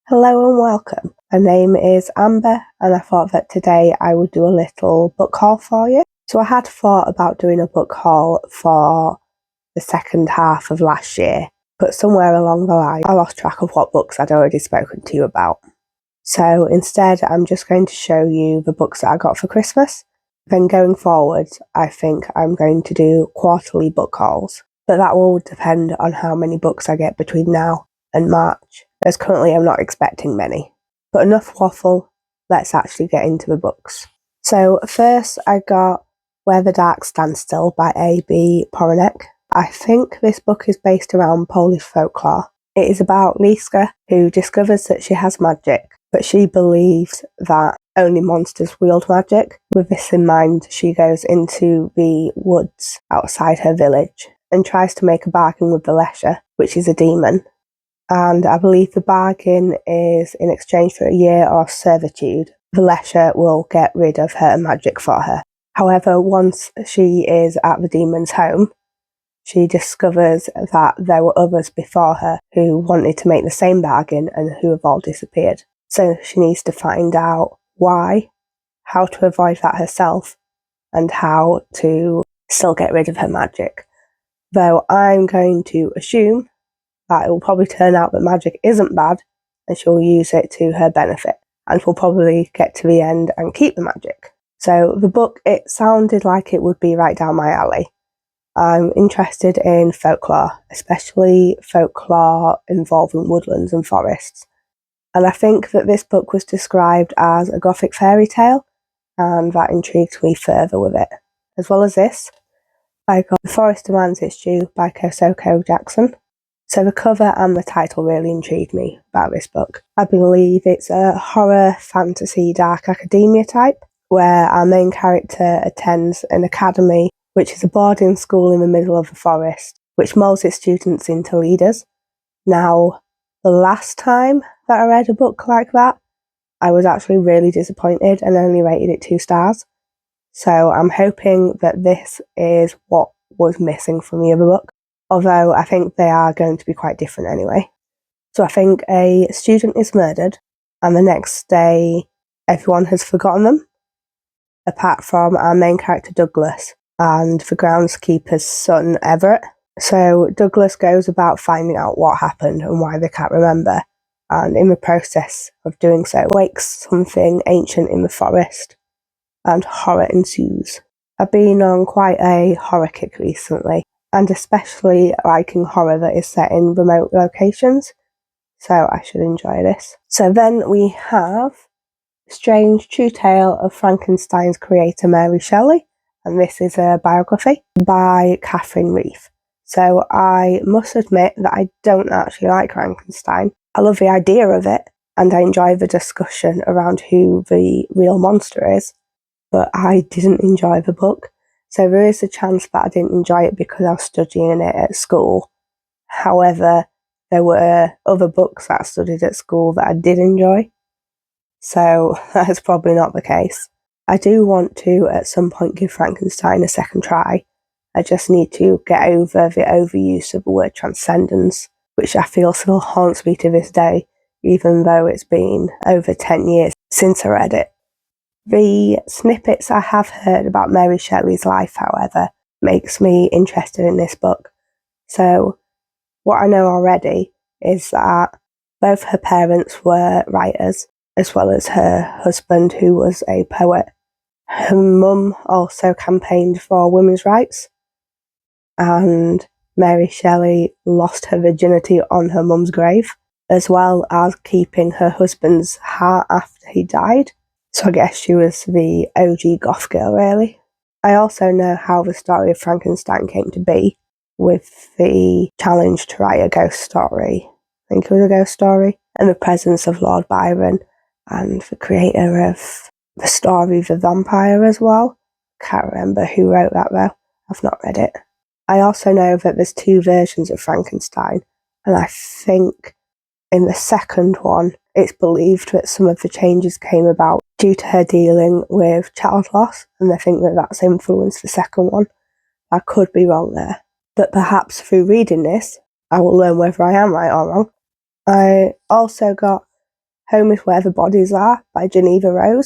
Hello and welcome. My name is Amber and I thought that today I would do a little book haul for you. So I had thought about doing a book haul for the second half of last year, but somewhere along the line I lost track of what books I'd already spoken to you about. So instead I'm just going to show you the books that I got for Christmas. Then going forward I think I'm going to do quarterly book hauls, but that will depend on how many books I get between now and March, as currently I'm not expecting many. But enough waffle, let's actually get into the books. So first I got Where the Dark Stands Still by A.B. Poranek. I think this book is based around Polish folklore. It is about Liska, who discovers that she has magic, but she believes that only monsters wield magic. With this in mind, she goes into the woods outside her village and tries to make a bargain with the Lesha, which is a demon. And I believe the bargain is in exchange for a year of servitude, the Lesha will get rid of her magic for her. However, once she is at the demon's home, she discovers that there were others before her who wanted to make the same bargain and who have all disappeared. So she needs to find out why, how to avoid that herself, and how to still get rid of her magic. Though I'm going to assume that it will probably turn out that magic isn't bad and she'll use it to her benefit and will probably get to the end and keep the magic. So the book, it sounded like it would be right down my alley. I'm interested in folklore, especially folklore involving woodlands and forests. And I think that this book was described as a gothic fairy tale, and that intrigued me further with it. As well as this, I got The Forest Demands Its Due by Kosoko Jackson. So the cover and the title really intrigued me about this book. I believe it's a horror, fantasy, dark academia type, where our main character attends an academy, which is a boarding school in the middle of the forest, which moulds its students into leaders. Now, the last time that I read a book like that, I was actually really disappointed and only rated it 2 stars. So I'm hoping that this is what was missing from the other book, although I think they are going to be quite different anyway. So I think a student is murdered, and the next day everyone has forgotten them, apart from our main character Douglas and the groundskeeper's son Everett. So Douglas goes about finding out what happened and why they can't remember, and in the process of doing so wakes something ancient in the forest, and horror ensues. I've been on quite a horror kick recently, and especially liking horror that is set in remote locations, so I should enjoy this. So then we have Strange True Tale of Frankenstein's creator Mary Shelley, and this is a biography by Reef. So I must admit that I don't actually like Frankenstein. I love the idea of it, and I enjoy the discussion around who the real monster is, but I didn't enjoy the book. So there is a chance that I didn't enjoy it because I was studying it at school. However, there were other books that I studied at school that I did enjoy. So that's probably not the case. I do want to at some point give Frankenstein a second try. I just need to get over the overuse of the word transcendence, which I feel still haunts me to this day, even though it's been over 10 years since I read it. The snippets I have heard about Mary Shelley's life, however, makes me interested in this book. So what I know already is that both her parents were writers, as well as her husband, who was a poet. Her mum also campaigned for women's rights, and Mary Shelley lost her virginity on her mum's grave, as well as keeping her husband's heart after he died. So I guess she was the OG goth girl, really. I also know how the story of Frankenstein came to be, with the challenge to write a ghost story. I think it was a ghost story, and the presence of Lord Byron, and the creator of the story The Vampire as well. Can't remember who wrote that though. I've not read it. I also know that there's 2 versions of Frankenstein, and I think in the second one, it's believed that some of the changes came about due to her dealing with child loss, and I think that that's influenced the second one. I could be wrong there. But perhaps through reading this, I will learn whether I am right or wrong. I also got Home is Where the Bodies Are by Jeneva.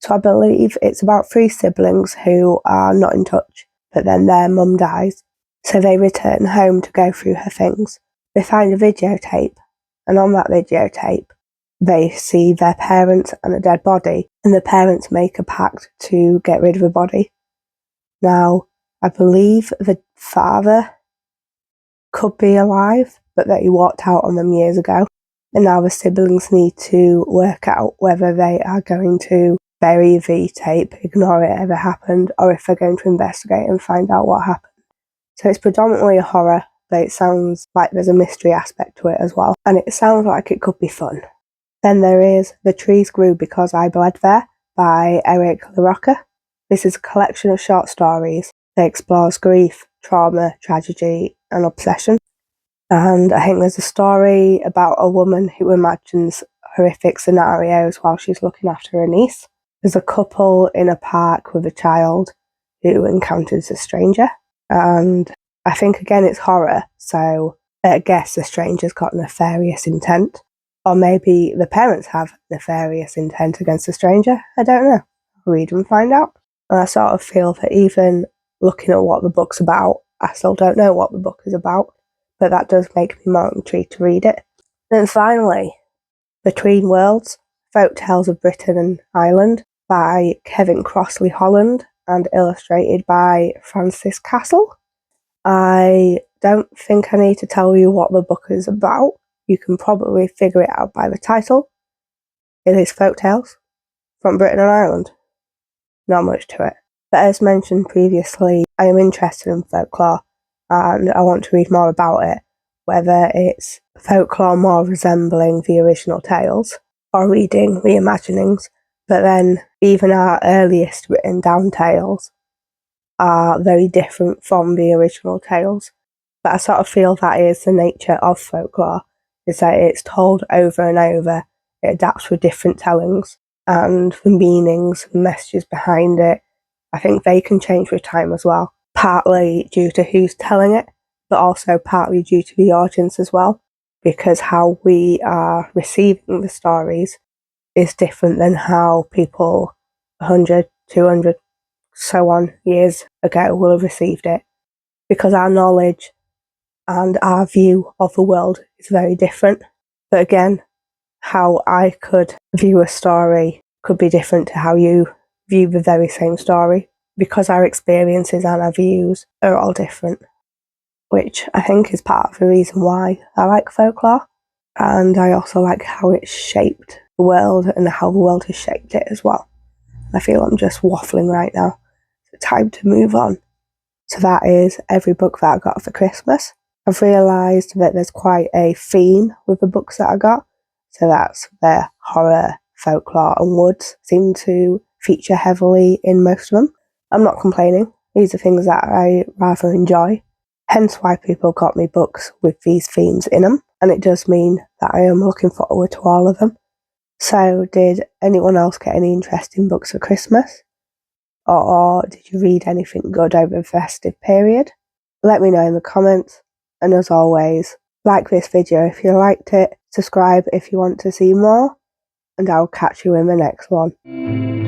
So I believe it's about 3 siblings who are not in touch, but then their mum dies. So they return home to go through her things. They find a videotape, and on that videotape, they see their parents and a dead body, and the parents make a pact to get rid of the body. Now, I believe the father could be alive, but that he walked out on them years ago. And now the siblings need to work out whether they are going to bury the tape, ignore it ever happened, or if they're going to investigate and find out what happened. So it's predominantly a horror, but it sounds like there's a mystery aspect to it as well. And it sounds like it could be fun. Then there is The Trees Grew Because I Bled There by LaRocca. This is a collection of short stories that explores grief, trauma, tragedy, and obsession. And I think there's a story about a woman who imagines horrific scenarios while she's looking after her niece. There's a couple in a park with a child who encounters a stranger. And I think, again, it's horror, so I guess the stranger's got nefarious intent. Or maybe the parents have nefarious intent against the stranger. I don't know. Read and find out. And I sort of feel that even looking at what the book's about, I still don't know what the book is about, but that does make me more intrigued to read it. And finally, Between Worlds, Folktales of Britain and Ireland by Crossley-Holland and illustrated by Francis Castle. I don't think I need to tell you what the book is about. You can probably figure it out by the title. It is Folktales from Britain and Ireland. Not much to it. But as mentioned previously, I am interested in folklore and I want to read more about it, whether it's folklore more resembling the original tales or reading reimaginings. But then even our earliest written down tales are very different from the original tales. But I sort of feel that is the nature of folklore, is that it's told over and over, it adapts for different tellings, and the meanings and messages behind it, I think they can change with time as well, partly due to who's telling it, but also partly due to the audience as well, because how we are receiving the stories is different than how people 100, 200, so on years ago will have received it, because our knowledge and our view of the world is very different. But again, how I could view a story could be different to how you view the very same story, because our experiences and our views are all different, which I think is part of the reason why I like folklore. And I also like how it's shaped the world and how the world has shaped it as well. I feel I'm just waffling right now. So time to move on. So that is every book that I got for Christmas. I've realised that there's quite a theme with the books that I got. So that's the horror, folklore and woods seem to feature heavily in most of them. I'm not complaining. These are things that I rather enjoy. Hence why people got me books with these themes in them. And it does mean that I am looking forward to all of them. So did anyone else get any interesting books for Christmas? Or did you read anything good over the festive period? Let me know in the comments. And as always, like this video if you liked it, subscribe if you want to see more, and I'll catch you in the next one.